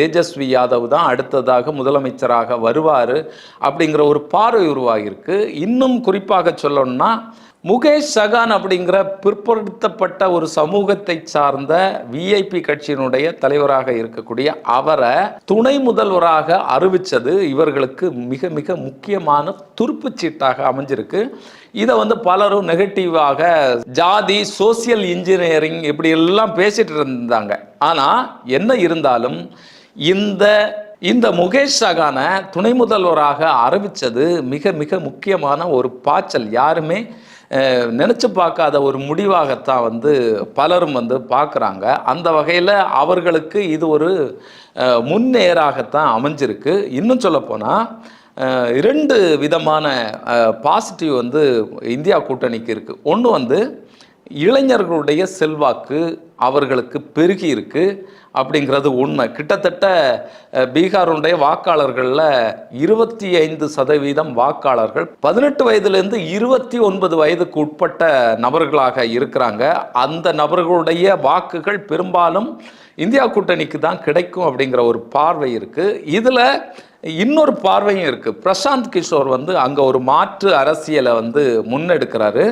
தேஜஸ்வி யாதவ் தான் அடுத்ததாக முதலமைச்சராக வருவார் அப்படிங்கிற ஒரு பார்வை உருவாகியிருக்கு. இன்னும் குறிப்பாக சொல்லணும்னா முகேஷ் சகான் அப்படிங்கிற பிற்படுத்தப்பட்ட ஒரு சமூகத்தை சார்ந்த விஐபி கட்சியினுடைய தலைவராக இருக்கக்கூடிய அவரை துணை முதல்வராக அறிவித்தது இவர்களுக்கு மிக மிக முக்கியமான துருப்புச்சீட்டாக அமைஞ்சிருக்கு. இதை பலரும் நெகட்டிவாக ஜாதி சோசியல் இன்ஜினியரிங் இப்படி எல்லாம் பேசிட்டு இருந்தாங்க. ஆனால் என்ன இருந்தாலும் இந்த முகேஷ் சகானை துணை முதல்வராக அறிவித்தது மிக மிக முக்கியமான ஒரு பாய்ச்சல். யாருமே நினச்சி பார்க்காத ஒரு முடிவாகத்தான் பலரும் பார்க்குறாங்க. அந்த வகையில் அவர்களுக்கு இது ஒரு முன்னேறாகத்தான் அமைஞ்சிருக்கு. இன்னும் சொல்லப்போனால் இரண்டு விதமான பாசிட்டிவ் இந்தியா கூட்டணிக்கு இருக்குது. ஒன்று இளைஞர்களுடைய செல்வாக்கு அவர்களுக்கு பெருகி இருக்கு அப்படிங்கிறது உண்மை. கிட்டத்தட்ட பீகாருடைய வாக்காளர்களில் 25% வாக்காளர்கள் 18 வயதிலிருந்து 29 வயதுக்கு உட்பட்ட நபர்களாக இருக்கிறாங்க. அந்த நபர்களுடைய வாக்குகள் பெரும்பாலும் இந்தியா கூட்டணிக்கு தான் கிடைக்கும் அப்படிங்கிற ஒரு பார்வை இருக்குது. இதில் இன்னொரு பார்வையும் இருக்குது. பிரசாந்த் கிஷோர் அங்கே ஒரு மாற்று அரசியலை முன்னெடுக்கிறாரு.